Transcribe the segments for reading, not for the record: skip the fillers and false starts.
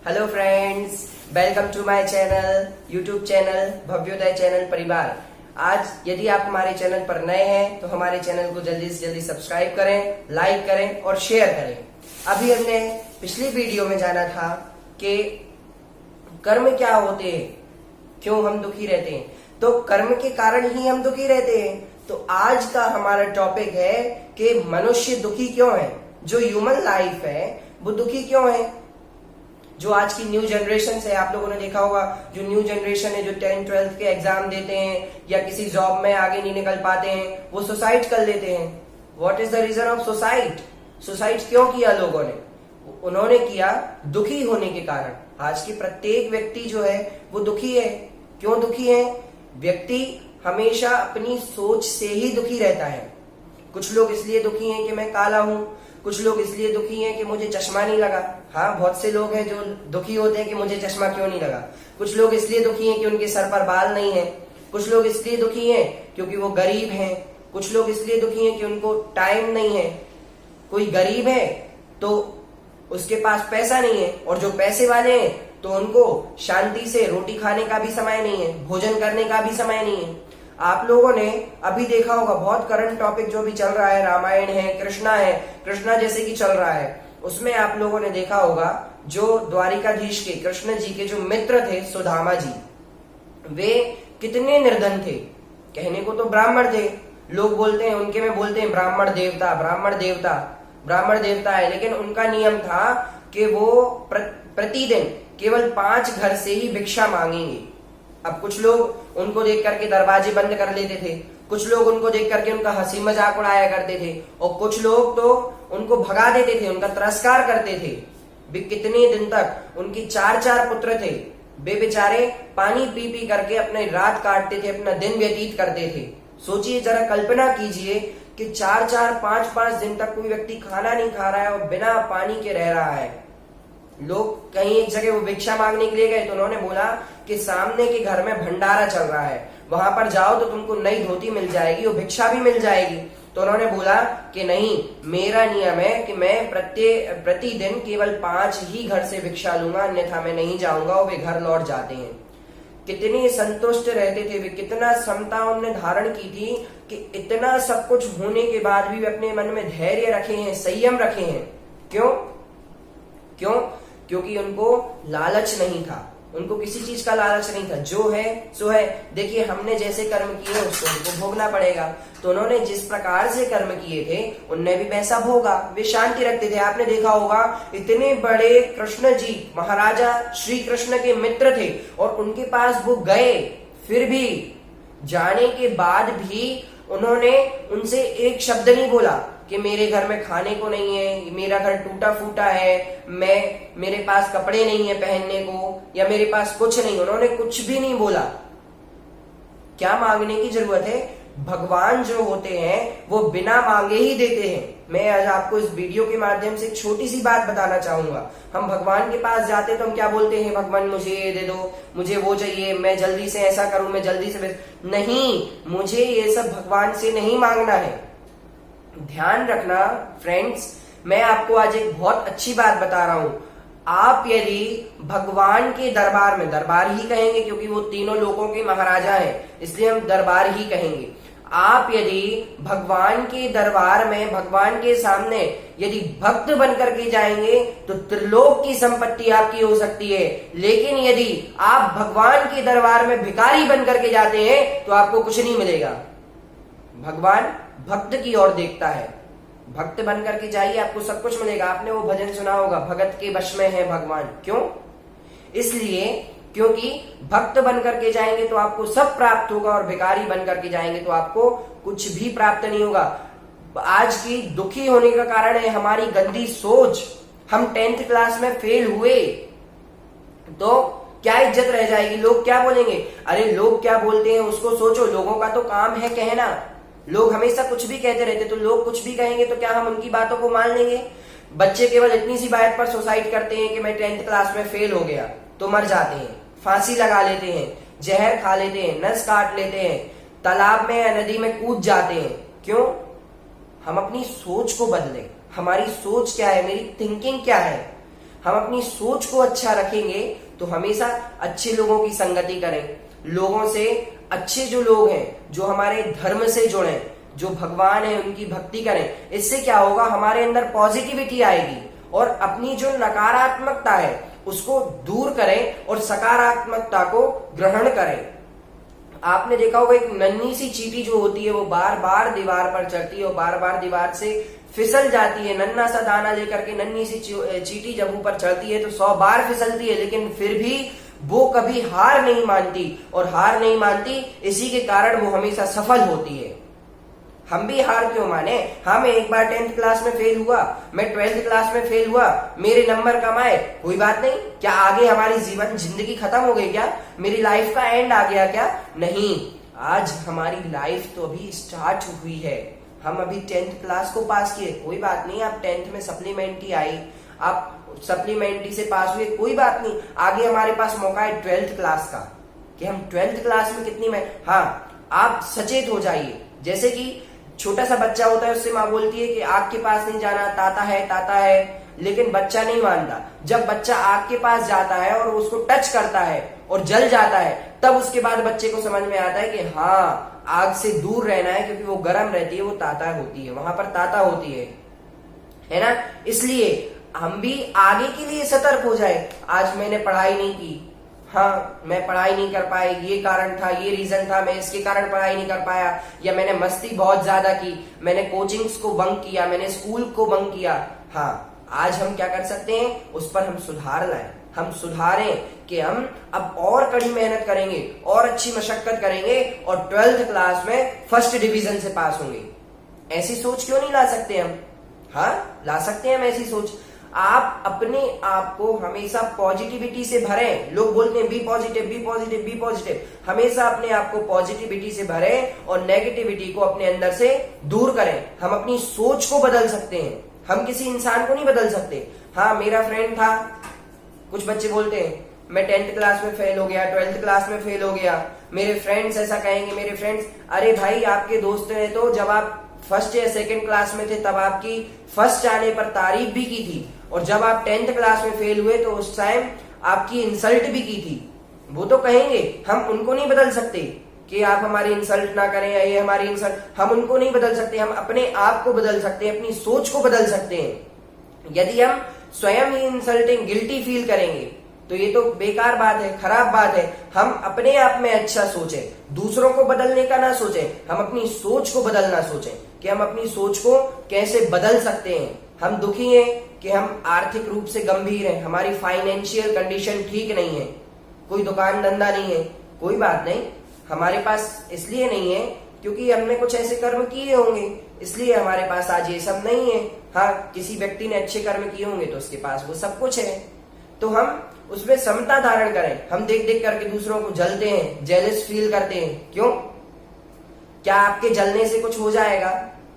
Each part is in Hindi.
Hello friends, welcome to my channel, YouTube channel Bhavyoday channel परिवार। आज यदि आप हमारे चैनल पर नए हैं तो हमारे चैनल को जल्दी से जल्दी सब्सक्राइब करें, लाइक करें और शेयर करें। अभी हमने पिछली वीडियो में जाना था कि कर्म क्या होते हैं, क्यों हम दुखी रहते हैं। तो कर्म के कारण ही हम दुखी रहते हैं। तो आज का हमारा टॉपिक है कि मनुष्य दुखी क्यों है, जो ह्यूमन लाइफ है वो दुखी क्यों है। जो आज की न्यू जनरेशन है, आप लोगों ने देखा होगा, जो न्यू जनरेशन है, जो 10th 12th के एग्जाम देते हैं या किसी जॉब में आगे नहीं निकल पाते हैं, वो सुसाइड कर लेते हैं। What is the reason of suicide? Suicide क्यों किया लोगों ने? उन्होंने किया दुखी होने के कारण। आज की प्रत्येक व्यक्ति जो है वो दुखी है। क्यों दुखी है? व्यक्ति हमेशा अपनी सोच से ही दुखी रहता है। कुछ लोग इसलिए दुखी हैं कि मैं काला हूं, कुछ लोग इसलिए दुखी हैं कि मुझे चश्मा नहीं लगा। हाँ, बहुत से लोग हैं जो दुखी होते हैं कि मुझे चश्मा क्यों नहीं लगा। कुछ लोग इसलिए दुखी हैं कि उनके सर पर बाल नहीं है। कुछ लोग इसलिए दुखी हैं क्योंकि वो गरीब हैं। कुछ लोग इसलिए दुखी हैं कि उनको टाइम नहीं है। कोई गरीब है तो उसके पास पैसा नहीं है, और जो पैसे वाले हैं तो उनको शांति से रोटी खाने का भी समय नहीं है, भोजन करने का भी समय नहीं है। आप लोगों ने अभी देखा होगा, बहुत करंट टॉपिक जो भी चल रहा है, रामायण है, कृष्णा जैसे कि चल रहा है, उसमें आप लोगों ने देखा होगा जो द्वारिकाधीश के कृष्ण जी के जो मित्र थे सुदामा जी, वे कितने निर्धन थे। कहने को तो ब्राह्मण थे, लोग बोलते हैं उनके में बोलते हैं ब्राह्मण देवता है, लेकिन उनका नियम था कि वो प्रतिदिन केवल 5 घर से ही भिक्षा मांगेंगे। अब कुछ लोग उनको देख करके दरवाजे बंद कर लेते थे, कुछ लोग उनको देख करके उनका हंसी मजाक उड़ाया करते थे, और कुछ लोग तो उनको भगा देते थे, उनका तिरस्कार करते थे। वे कितने दिन तक, उनकी 4 पुत्र थे, वे बेचारे पानी पी पी करके अपने रात काटते थे, अपना दिन व्यतीत करते थे। सोचिए, जरा कल्पना कीजिए कि 4 5 दिन तक कोई व्यक्ति खाना नहीं खा रहा है और बिना पानी के रह रहा है। लोग कहीं एक जगह वो भिक्षा मांगने के लिए गए तो उन्होंने बोला कि सामने के घर में भंडारा चल रहा है, वहां पर जाओ तो तुमको नई धोती मिल जाएगी और भिक्षा भी मिल जाएगी। तो उन्होंने बोला कि नहीं, मेरा नियम है कि मैं प्रतिदिन केवल 5 ही घर से भिक्षा लूंगा, अन्यथा मैं नहीं जाऊंगा। और वे घर लौट जाते हैं। कितने संतुष्ट रहते थे वे, कितना समता उन्होंने धारण की थी कि इतना सब कुछ होने के बाद भी वे अपने मन में धैर्य रखे हैं, संयम रखे हैं। क्यों? क्योंकि उनको लालच नहीं था, उनको किसी चीज का लालच नहीं था। जो है सो है। देखिए, हमने जैसे कर्म किए उसको उनको भोगना पड़ेगा। तो उन्होंने जिस प्रकार से कर्म किए थे उनने भी वैसा भोगा। वे शांति रखते थे। आपने देखा होगा, इतने बड़े कृष्ण जी महाराजा श्री कृष्ण के मित्र थे और उनके पास वो गए, फिर भी जाने के बाद भी उन्होंने उनसे एक शब्द नहीं बोला कि मेरे घर में खाने को नहीं है, मेरा घर टूटा फूटा है, मेरे पास कपड़े नहीं है पहनने को, या मेरे पास कुछ नहीं। उन्होंने कुछ भी नहीं बोला। क्या मांगने की जरूरत है? भगवान जो होते हैं वो बिना मांगे ही देते हैं। मैं आज आपको इस वीडियो के माध्यम से एक छोटी सी बात बताना चाहूंगा। हम भगवान के पास जाते हैं तो हम क्या बोलते हैं? भगवान मुझे ये दे दो, मुझे वो चाहिए, मैं जल्दी से ऐसा करूं, मैं जल्दी से। नहीं, मुझे ये सब भगवान से नहीं मांगना है। ध्यान रखना फ्रेंड्स, मैं आपको आज एक बहुत अच्छी बात बता रहा हूं। आप यदि भगवान के दरबार में, दरबार ही कहेंगे क्योंकि वो तीनों लोकों के महाराजा हैं, इसलिए हम दरबार ही कहेंगे। आप यदि भगवान के दरबार में, भगवान के सामने यदि भक्त बन करके जाएंगे तो त्रिलोक की संपत्ति आपकी हो सकती है। लेकिन यदि आप भगवान के दरबार में भिखारी बन करके जाते हैं तो आपको कुछ नहीं मिलेगा। भगवान भक्त की ओर देखता है। भक्त बन करके जाइए, आपको सब कुछ मिलेगा। आपने वो भजन सुना होगा, भगत के वश में है भगवान। क्यों? इसलिए क्योंकि भक्त बन करके जाएंगे तो आपको सब प्राप्त होगा, और भिखारी बन करके जाएंगे तो आपको कुछ भी प्राप्त नहीं होगा। आज की दुखी होने का कारण है हमारी गंदी सोच। हम 10th क्लास में फेल हुए तो क्या इज्जत रह जाएगी? लोग क्या बोलेंगे? अरे लोग क्या बोलते हैं उसको सोचो। लोगों का तो काम है कहना। लोग हमेशा कुछ भी कहते रहते, तो लोग कुछ भी कहेंगे तो क्या हम उनकी बातों को मान लेंगे? बच्चे केवल इतनी सी बात पर सुसाइड करते हैं कि मैं 10th क्लास में फेल हो गया, तो मर जाते हैं, फांसी लगा लेते हैं, जहर खा लेते हैं, नस काट लेते हैं, तालाब में या नदी में कूद जाते हैं। क्यों? हम अपनी सोच को बदलें। हमारी सोच क्या है? मेरी थिंकिंग क्या है? हम अपनी सोच को अच्छा रखेंगे तो हमेशा अच्छे लोगों की संगति करें, लोगों से अच्छे जो लोग हैं, जो हमारे धर्म से जुड़े, जो भगवान है उनकी भक्ति करें। इससे क्या होगा, हमारे अंदर पॉजिटिविटी आएगी और अपनी जो नकारात्मकता है उसको दूर करें और सकारात्मकता को ग्रहण करें। आपने देखा होगा एक नन्ही सी चींटी जो होती है वो बार बार दीवार पर चढ़ती है और बार बार दीवार से फिसल जाती है। नन्हा सा दाना लेकर के नन्ही सी चींटी जब ऊपर चढ़ती है तो 100 बार फिसलती है, लेकिन फिर भी वो कभी हार नहीं मानती, और हार नहीं मानती इसी के कारण वो हमेशा सफल होती है। हम भी हार क्यों माने? हाँ, मैं एक बार 10th क्लास में फेल हुआ, मैं 12th क्लास में फेल हुआ, मेरे नंबर कम आए, कोई बात नहीं। क्या आगे हमारी जिंदगी खत्म हो गई क्या? मेरी लाइफ का एंड आ गया क्या? नहीं, आज हमारी लाइफ तो अभी स्टार्ट हुई है। हम अभी 10th क्लास को पास किए, कोई बात नहीं। आप 10th में सप्लीमेंट्री आई, आप सप्लीमेंट्री से पास हुए, कोई बात नहीं। आगे हमारे पास मौका है 12th क्लास का, कि हम 12th क्लास में कितनी में। हाँ, आप सचेत हो जाइए। जैसे कि छोटा सा बच्चा होता है, उससे माँ बोलती है कि आग के पास नहीं जाना, ताता है, लेकिन बच्चा नहीं मानता। जब बच्चा आग के पास जाता है और उसको टच करता है और जल जाता है, तब उसके बाद बच्चे को समझ में आता है कि हाँ, आग से दूर रहना है, क्योंकि वो गर्म रहती है, वो ताता होती है, वहां पर ताता होती है ना। इसलिए हम भी आगे के लिए सतर्क हो जाए। आज मैंने पढ़ाई नहीं की, हाँ, मैं पढ़ाई नहीं कर पाई, ये कारण था, ये रीजन था, मैं इसके कारण पढ़ाई नहीं कर पाया, या मैंने मस्ती बहुत ज्यादा की, मैंने कोचिंग्स को बंक किया, मैंने स्कूल को बंक किया। हाँ, आज हम क्या कर सकते हैं, उस पर हम सुधार लाएं। हम सुधारें कि हम अब और कड़ी मेहनत करेंगे और अच्छी मशक्कत करेंगे और 12th क्लास में फर्स्ट डिवीजन से पास होंगे। ऐसी सोच क्यों नहीं ला सकते हम? हाँ, ला सकते हैं हम ऐसी सोच। आप अपने आप को हमेशा पॉजिटिविटी से भरें। लोग बोलते हैं be positive, be positive, be positive. हमेशा अपने आप को पॉजिटिविटी से भरें और नेगेटिविटी को अपने अंदर से दूर करें। हम अपनी सोच को बदल सकते हैं, हम किसी इंसान को नहीं बदल सकते। हाँ, मेरा फ्रेंड था, कुछ बच्चे बोलते हैं मैं 10th क्लास में फेल हो गया, 12th क्लास में फेल हो गया, मेरे फ्रेंड्स ऐसा कहेंगे, मेरे फ्रेंड्स। अरे भाई, आपके दोस्त ने तो जब आप फर्स्ट या सेकंड क्लास में थे तब आपकी फर्स्ट आने पर तारीफ भी की थी, और जब आप 10th क्लास में फेल हुए तो उस टाइम आपकी इंसल्ट भी की थी। वो तो कहेंगे, हम उनको नहीं बदल सकते कि आप हमारी इंसल्ट ना करें या ये हमारी इंसल्ट। हम उनको नहीं बदल सकते, हम अपने आप को बदल सकते हैं, अपनी सोच को बदल सकते हैं। यदि हम स्वयं ही इंसल्टिंग, गिल्टी फील करेंगे तो ये तो बेकार बात है, खराब बात है। हम अपने आप में अच्छा सोचें, दूसरों को बदलने का ना सोचें, हम अपनी सोच को बदलना सोचें कि हम अपनी सोच को कैसे बदल सकते हैं। हम दुखी हैं कि हम आर्थिक रूप से गंभीर हैं, हमारी फाइनेंशियल कंडीशन ठीक नहीं है, कोई दुकान धंधा नहीं है, कोई बात नहीं। हमारे पास इसलिए नहीं है क्योंकि हमने कुछ ऐसे कर्म किए होंगे, इसलिए हमारे पास आज ये सब नहीं है। हाँ, किसी व्यक्ति ने अच्छे कर्म किए होंगे तो उसके पास वो सब कुछ है। तो हम उसमें समता धारण करें। हम देख देख करके दूसरों को जलते हैं, जेलस फील करते हैं। क्यों? क्या आपके जलने से कुछ हो जाएगा?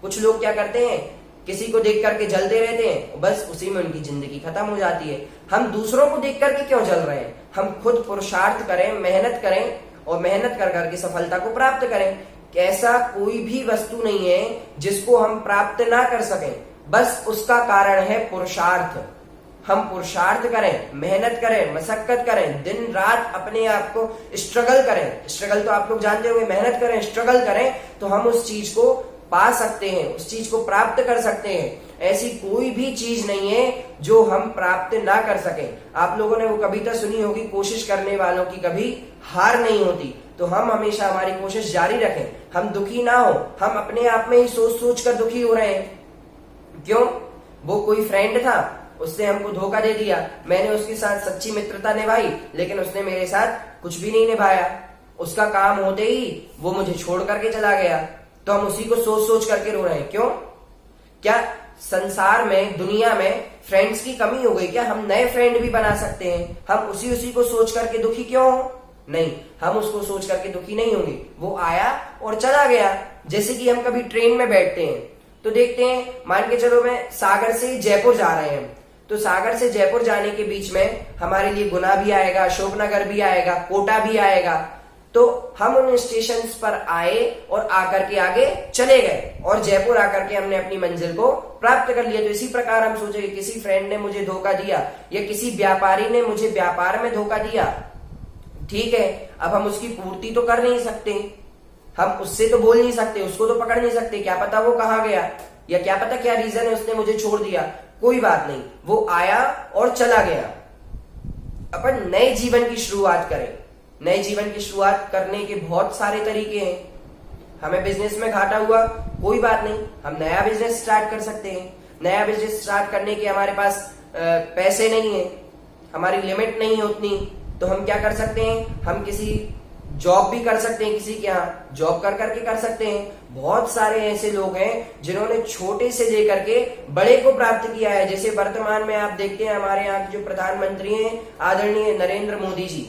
कुछ लोग क्या करते हैं, किसी को देख करके जलते रहते हैं, बस उसी में उनकी जिंदगी खत्म हो जाती है। हम दूसरों को देख करके क्यों जल रहे हैं? हम खुद पुरुषार्थ करें, मेहनत करें और मेहनत कर करके सफलता को प्राप्त करें। ऐसा कोई भी वस्तु नहीं है जिसको हम प्राप्त ना कर सकें, बस उसका कारण है पुरुषार्थ। हम पुरुषार्थ करें, मेहनत करें, मशक्कत करें, दिन रात अपने आप को स्ट्रगल करें। स्ट्रगल तो आप लोग जानते होंगे, मेहनत करें, स्ट्रगल करें, तो हम उस चीज को पा सकते हैं, उस चीज को प्राप्त कर सकते हैं। ऐसी कोई भी चीज नहीं है जो हम प्राप्त ना कर सकें। आप लोगों ने वो कविता सुनी होगी, कोशिश करने वालों की कभी हार नहीं होती। तो हम हमेशा हमारी कोशिश जारी रखें, हम दुखी ना हो। हम अपने आप में ही सोच सोच कर दुखी हो रहे हैं। क्यों? वो कोई फ्रेंड था, उसने हमको धोखा दे दिया, मैंने उसके साथ सच्ची मित्रता निभाई, लेकिन उसने मेरे साथ कुछ भी नहीं निभाया। उसका काम होते ही वो मुझे छोड़ करके चला गया, तो हम उसी को सोच सोच करके रो रहे हैं। क्यों? क्या संसार में, दुनिया में फ्रेंड्स की कमी हो गई क्या? हम नए फ्रेंड भी बना सकते हैं। हम उसी को सोच करके दुखी क्यों हो? नहीं, हम उसको सोच करके दुखी नहीं होंगे। वो आया और चला गया। जैसे कि हम कभी ट्रेन में बैठते हैं तो देखते हैं, मान के चलो मैं सागर से जयपुर जा रहे हैं, तो सागर से जयपुर जाने के बीच में हमारे लिए गुना भी आएगा, अशोकनगर भी आएगा, कोटा भी आएगा। तो हम उन स्टेशन पर आए और आकर के आगे चले गए और जयपुर आकर के हमने अपनी मंजिल को प्राप्त कर लिया। तो इसी प्रकार हम सोचे कि किसी फ्रेंड ने मुझे धोखा दिया या किसी व्यापारी ने मुझे व्यापार में धोखा दिया, ठीक है, अब हम उसकी पूर्ति तो कर नहीं सकते, हम उससे तो बोल नहीं सकते, उसको तो पकड़ नहीं सकते, क्या पता वो कहाँ गया या क्या पता क्या रीजन है उसने मुझे छोड़ दिया। कोई बात नहीं, वो आया और चला गया। अपन नए जीवन की शुरुआत करें। नए जीवन की शुरुआत करने के बहुत सारे तरीके हैं। हमें बिजनेस में घाटा हुआ, कोई बात नहीं, हम नया बिजनेस स्टार्ट कर सकते हैं। नया बिजनेस स्टार्ट करने के हमारे पास पैसे नहीं है, हमारी लिमिट नहीं है उतनी, तो हम क्या कर सकते हैं, हम किसी जॉब भी कर सकते हैं, किसी के यहाँ जॉब कर करके कर सकते हैं। बहुत सारे ऐसे लोग हैं जिन्होंने छोटे से लेकर के बड़े को प्राप्त किया है। जैसे वर्तमान में आप देखते हैं हमारे यहाँ के जो प्रधानमंत्री हैं आदरणीय नरेंद्र मोदी जी,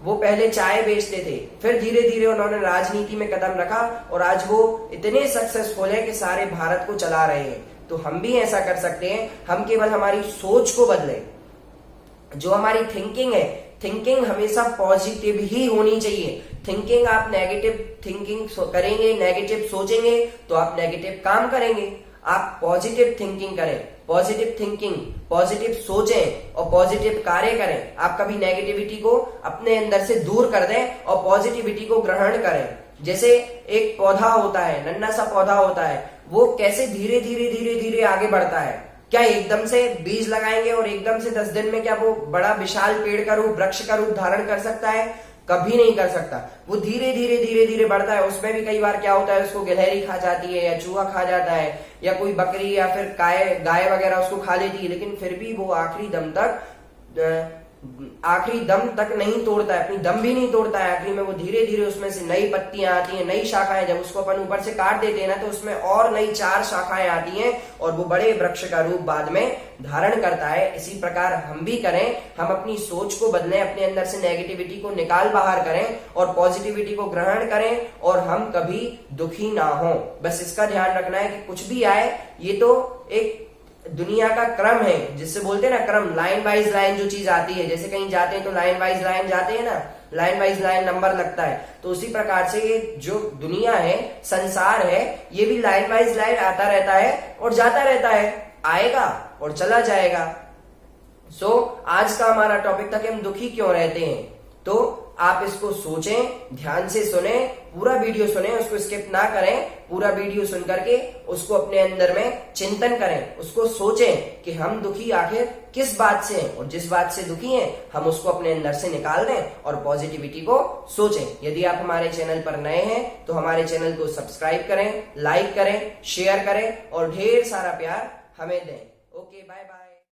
वो पहले चाय बेचते थे, फिर धीरे धीरे उन्होंने राजनीति में कदम रखा और आज वो इतने सक्सेसफुल है कि सारे भारत को चला रहे हैं। तो हम भी ऐसा कर सकते हैं, हम केवल हमारी सोच को बदलें। जो हमारी थिंकिंग है, थिंकिंग हमेशा पॉजिटिव ही होनी चाहिए। थिंकिंग आप नेगेटिव थिंकिंग करेंगे, नेगेटिव सोचेंगे तो आप नेगेटिव काम करेंगे। आप पॉजिटिव थिंकिंग करें, पॉजिटिव थिंकिंग, पॉजिटिव सोचें और पॉजिटिव कार्य करें। आप कभी नेगेटिविटी को अपने अंदर से दूर कर दें और पॉजिटिविटी को ग्रहण करें। जैसे एक पौधा होता है, नन्हा सा पौधा होता है, वो कैसे धीरे धीरे धीरे धीरे आगे बढ़ता है। क्या एकदम से बीज लगाएंगे और एकदम से 10 दिन में क्या वो बड़ा विशाल पेड़ का रूप, वृक्ष का रूप धारण कर सकता है? कभी नहीं कर सकता। वो धीरे धीरे धीरे धीरे बढ़ता है। उसमें भी कई बार क्या होता है, उसको गिलहरी खा जाती है या चूहा खा जाता है या कोई बकरी या फिर गाय वगैरह उसको खा लेती है, लेकिन फिर भी वो आखिरी दम तक नहीं तोड़ता है, अपनी दम भी नहीं तोड़ता है। आखिरी में वो धीरे धीरे उसमें से नई पत्तियां आती हैं, नई शाखाएं, जब उसको अपन ऊपर से काट देते हैं ना, तो उसमें और नई 4 शाखाएं आती हैं और वो बड़े वृक्ष का रूप बाद में धारण करता है। इसी प्रकार हम भी करें, हम अपनी सोच को बदलें, अपने अंदर से नेगेटिविटी को निकाल बाहर करें और पॉजिटिविटी को ग्रहण करें और हम कभी दुखी ना हो। बस इसका ध्यान रखना है कि कुछ भी आए, ये तो एक दुनिया का क्रम है, जिससे बोलते हैं ना क्रम, लाइन वाइज लाइन जो चीज आती है। जैसे कहीं जाते हैं तो लाइन वाइज लाइन जाते हैं ना, लाइन वाइज लाइन नंबर लगता है, तो उसी प्रकार से ये जो दुनिया है, संसार है, ये भी लाइन वाइज लाइन आता रहता है और जाता रहता है, आएगा और चला जाएगा। आज का हमारा टॉपिक था कि हम दुखी क्यों रहते हैं। तो आप इसको सोचें, ध्यान से सुने, पूरा वीडियो सुने, उसको स्किप ना करें, पूरा वीडियो सुन करके उसको अपने अंदर में चिंतन करें, उसको सोचें कि हम दुखी आखिर किस बात से हैं और जिस बात से दुखी हैं हम उसको अपने अंदर से निकाल दें और पॉजिटिविटी को सोचें। यदि आप हमारे चैनल पर नए हैं तो हमारे चैनल को सब्सक्राइब करें, लाइक करें, शेयर करें और ढेर सारा प्यार हमें दें। Okay, bye bye.